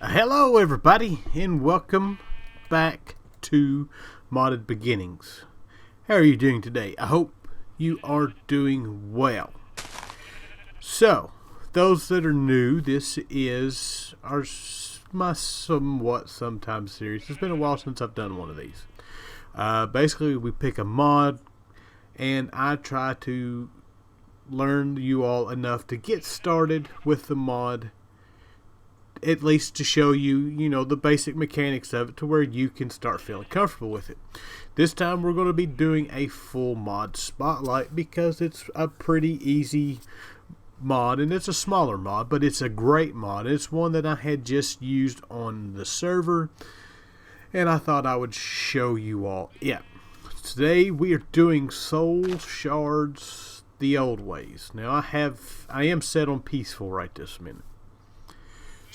Hello everybody and welcome back to Modded Beginnings. How are you doing today? I hope you are doing well. So, those that are new, this is my somewhat sometimes series. It's been a while since I've done one of these. Basically, we pick a mod and I try to learn you all enough to get started with the mod, at least to show you, the basic mechanics of it to where you can start feeling comfortable with it. This time we're going to be doing a full mod spotlight because it's a pretty easy mod and it's a smaller mod, but it's a great mod. It's one that I had just used on the server and I thought I would show you all it. Today we are doing Soul Shards the old ways. Now I am set on peaceful right this minute.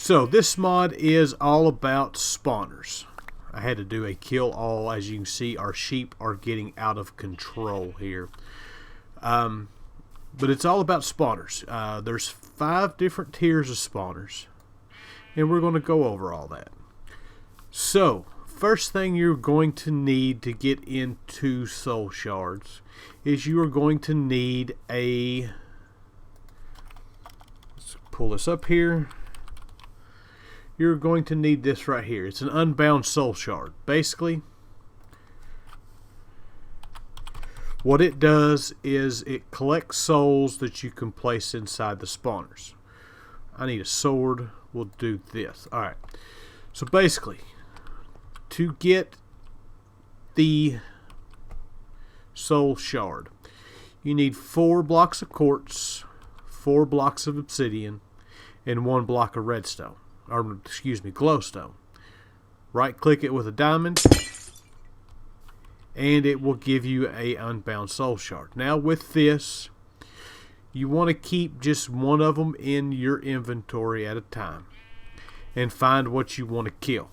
So this mod is all about spawners. I had to do a kill all. As you can see, our sheep are getting out of control here. But it's all about spawners. There's 5 different tiers of spawners, and we're going to go over all that. So first thing you're going to need to get into Soul Shards is you are going to need let's pull this up here. You're going to need this right here. It's an unbound soul shard. Basically, what it does is it collects souls that you can place inside the spawners. I need a sword. We'll do this. Alright. So basically, to get the soul shard, you need 4 blocks of quartz, 4 blocks of obsidian, and 1 block of redstone. Or excuse me, glowstone. Right click it with a diamond and it will give you a unbound soul shard. Now with this, you want to keep just one of them in your inventory at a time and find what you want to kill.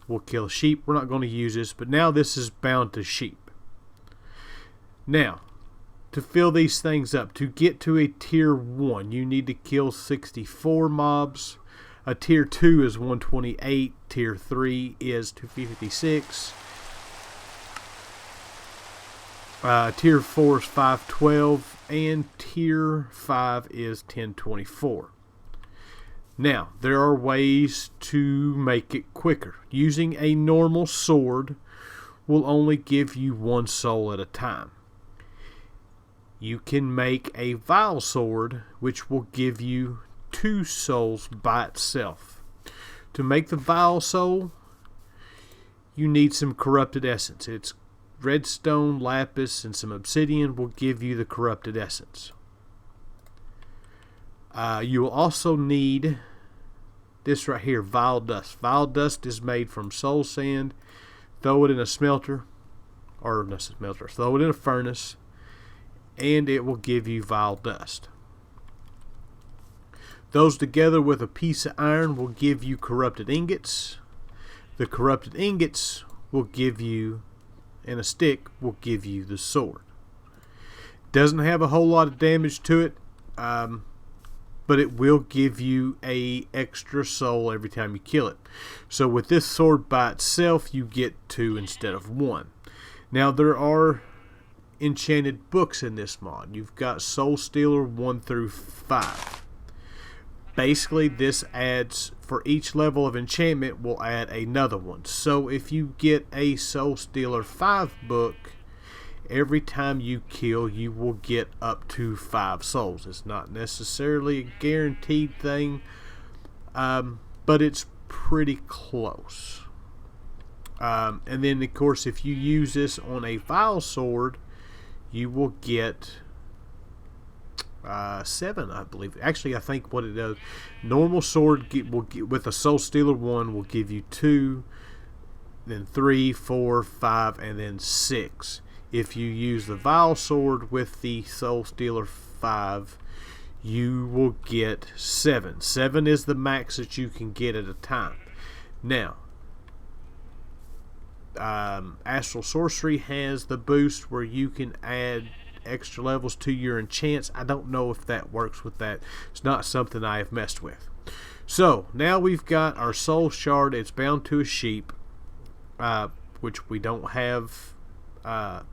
We'll kill a sheep. We're not going to use this, but now this is bound to sheep. Now to fill these things up, to get to a tier 1, you need to kill 64 mobs. A tier 2 is 128. Tier 3 is 256. Tier 4 is 512. And tier 5 is 1024. Now, there are ways to make it quicker. Using a normal sword will only give you 1 soul at a time. You can make a vile sword, which will give you 2 souls by itself. To make the vile soul, you need some corrupted essence. It's redstone, lapis, and some obsidian will give you the corrupted essence. You will also need this right here, vile dust. Vile dust is made from soul sand. Throw it in a smelter, or not a smelter, throw it in a furnace, and it will give you vile dust. Those together with a piece of iron will give you corrupted ingots. The corrupted ingots will give you, and a stick will give you the sword. Doesn't have a whole lot of damage to it, but it will give you a extra soul every time you kill it. So with this sword by itself, you get 2 instead of 1. Now there are enchanted books in this mod. You've got Soul Stealer 1 through 5. Basically, this adds, for each level of enchantment, will add another one. So if you get a Soul Stealer 5 book, every time you kill, you will get up to 5 souls. It's not necessarily a guaranteed thing, but it's pretty close. And then, of course, if you use this on a vile sword, you will get 7, I believe. Actually, I think what it does, normal sword will get, with a Soul Stealer 1 will give you 2, then 3, 4, 5, and then 6. If you use the vile sword with the Soul Stealer 5, you will get 7. 7 is the max that you can get at a time. Now, Astral Sorcery has the boost where you can add extra levels to your enchants. I don't know if that works with that. It's not something I have messed with. So now we've got our soul shard. It's bound to a sheep, which we don't have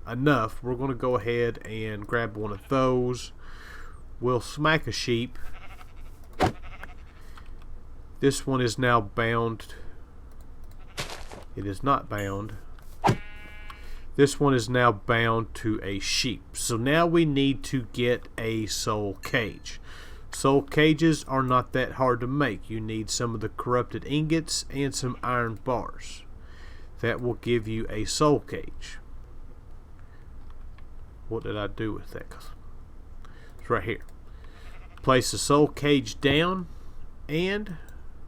enough. We're going to go ahead and grab one of those. We'll smack a sheep. This one is now bound. It is not bound. This one is now bound to a sheep. So now we need to get a soul cage. Soul cages are not that hard to make. You need some of the corrupted ingots and some iron bars. That will give you a soul cage. What did I do with that? It's right here. Place the soul cage down and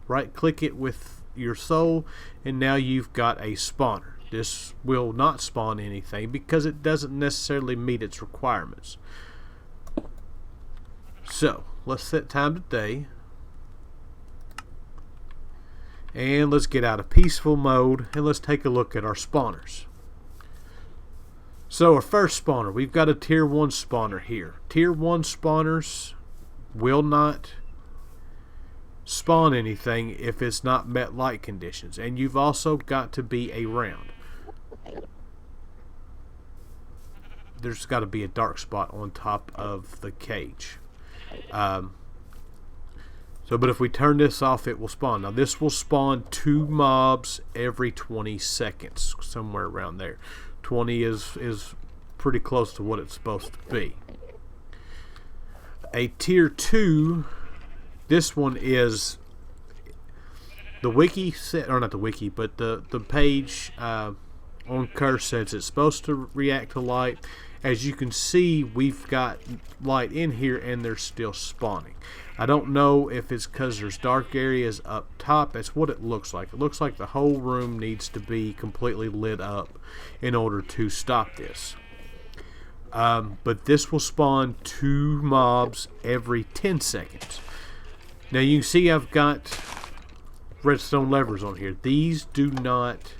right click it with your soul, and now you've got a spawner. This will not spawn anything because it doesn't necessarily meet its requirements. So let's set time to day, and let's get out of peaceful mode and let's take a look at our spawners. So our first spawner, we've got a tier 1 spawner here. Tier 1 spawners will not spawn anything if it's not met light conditions, and you've also got to be around. There's got to be a dark spot on top of the cage. But if we turn this off, it will spawn. Now this will spawn 2 mobs every 20 seconds, somewhere around there. 20 is pretty close to what it's supposed to be. A tier 2, this one is the wiki set, or not the wiki, but the page on Curse says it's supposed to react to light. As you can see, we've got light in here and they're still spawning. I don't know if it's because there's dark areas up top. That's what it looks like. It looks like the whole room needs to be completely lit up in order to stop this. But this will spawn 2 mobs every 10 seconds. Now you can see I've got redstone levers on here. These do not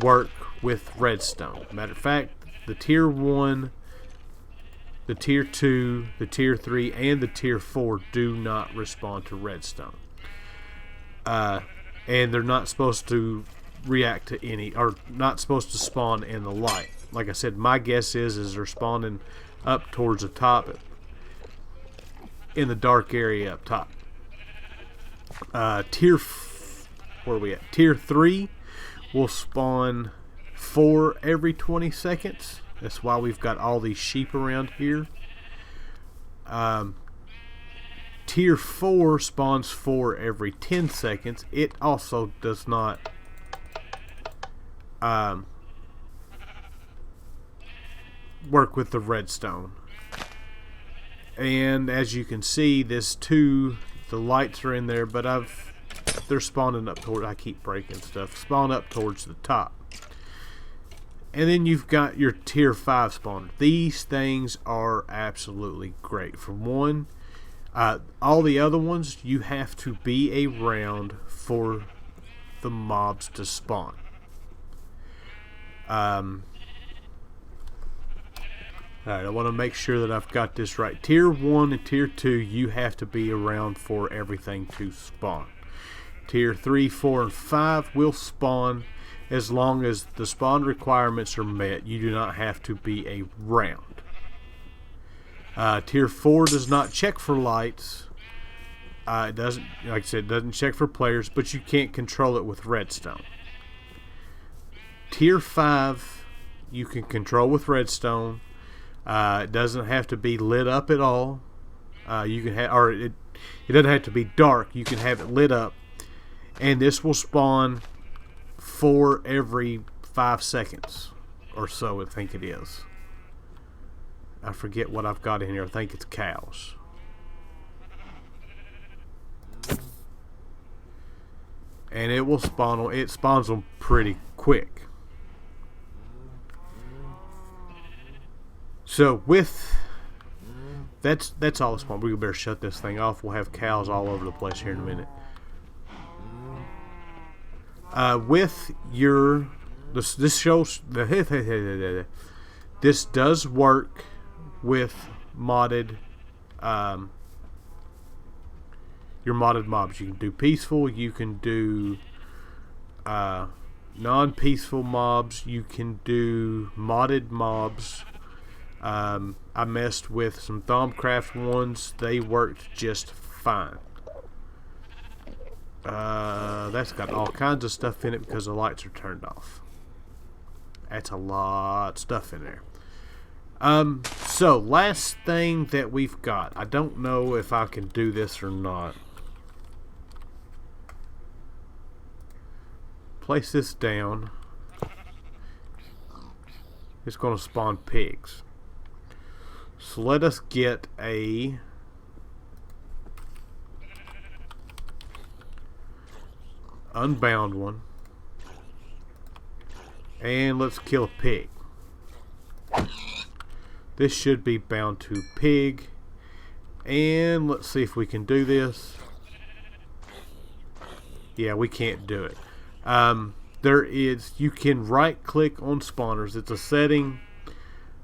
work with redstone. Matter of fact, the tier 1, the tier 2, the tier 3, and the tier 4 do not respond to redstone. And they're not supposed to react to any, or not supposed to spawn in the light. Like I said, my guess is they're spawning up towards the top, in the dark area up top. Where are we at? Tier 3 will spawn 4 every 20 seconds. That's why we've got all these sheep around here. Tier 4 spawns 4 every 10 seconds. It also does not work with the redstone. And as you can see, this 2, the lights are in there, but they're spawning up toward, I keep breaking stuff, spawn up towards the top. And then you've got your tier 5 spawner. These things are absolutely great. For one, all the other ones, you have to be around for the mobs to spawn. Alright, I want to make sure that I've got this right. Tier 1 and Tier 2, you have to be around for everything to spawn. Tier 3, 4, and 5 will spawn as long as the spawn requirements are met. You do not have to be around. Tier 4 does not check for lights. It doesn't, like I said, it doesn't check for players, but you can't control it with redstone. Tier 5, you can control with redstone. It doesn't have to be lit up at all. You can have, or it doesn't have to be dark. You can have it lit up, and this will spawn 4 every 5 seconds or so. I think it is. I forget what I've got in here. I think it's cows. And it will spawn. It spawns them pretty quick. So with that's all it's spawn. We better shut this thing off. We'll have cows all over the place here in a minute. With your this shows the This does work with modded, your modded mobs. You can do peaceful, you can do non-peaceful mobs, you can do modded mobs. I messed with some Thaumcraft ones. They worked just fine. That's got all kinds of stuff in it because the lights are turned off. That's a lot of stuff in there. So last thing that we've got. I don't know if I can do this or not. Place this down. It's going to spawn pigs. So let us get a unbound one. And let's kill a pig. This should be bound to pig. And let's see if we can do this. Yeah, we can't do it. You can right click on spawners. It's a setting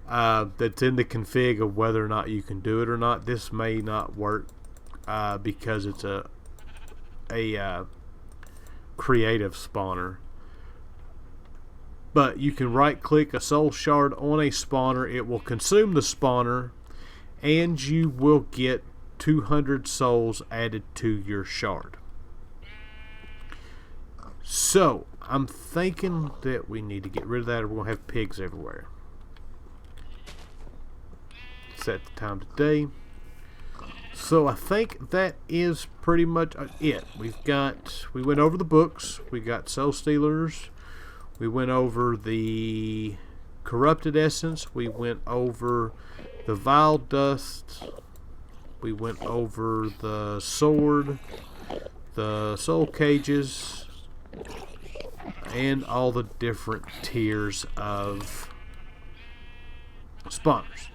that's in the config of whether or not you can do it or not. This may not work because it's a creative spawner. But you can right click a soul shard on a spawner. It will consume the spawner and you will get 200 souls added to your shard. So I'm thinking that we need to get rid of that or we're going to have pigs everywhere. Set the time today. So I think that is pretty much it. We went over the books. We got Soul Stealers. We went over the Corrupted Essence. We went over the Vile Dust. We went over the Sword, the Soul Cages, and all the different tiers of spawners.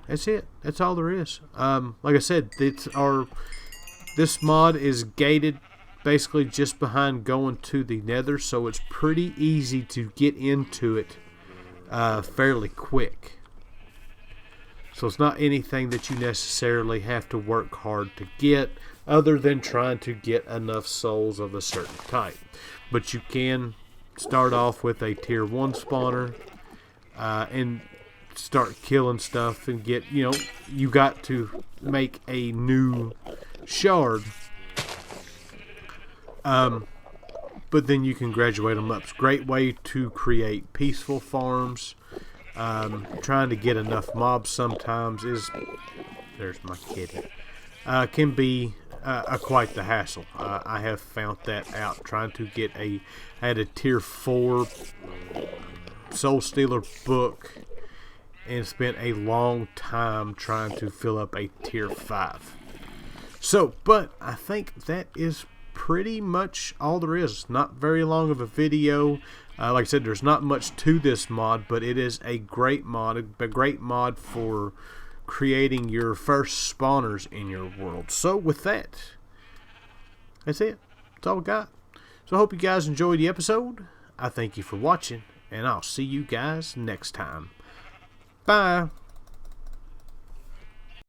That's it. That's all there is. Like I said, this mod is gated basically just behind going to the Nether, so it's pretty easy to get into it fairly quick. So it's not anything that you necessarily have to work hard to get, other than trying to get enough souls of a certain type. But you can start off with a tier 1 spawner and start killing stuff and get, you got to make a new shard. But then you can graduate them up. It's a great way to create peaceful farms. Trying to get enough mobs sometimes there's my kitty, can be quite the hassle. I have found that out trying to get I had a tier 4 Soul Stealer book and spent a long time trying to fill up a tier 5. So, but I think that is pretty much all there is. Not very long of a video. Like I said, there's not much to this mod, but it is a great mod for creating your first spawners in your world. So with that, that's it. That's all we got. So I hope you guys enjoyed the episode. I thank you for watching, and I'll see you guys next time. Bye.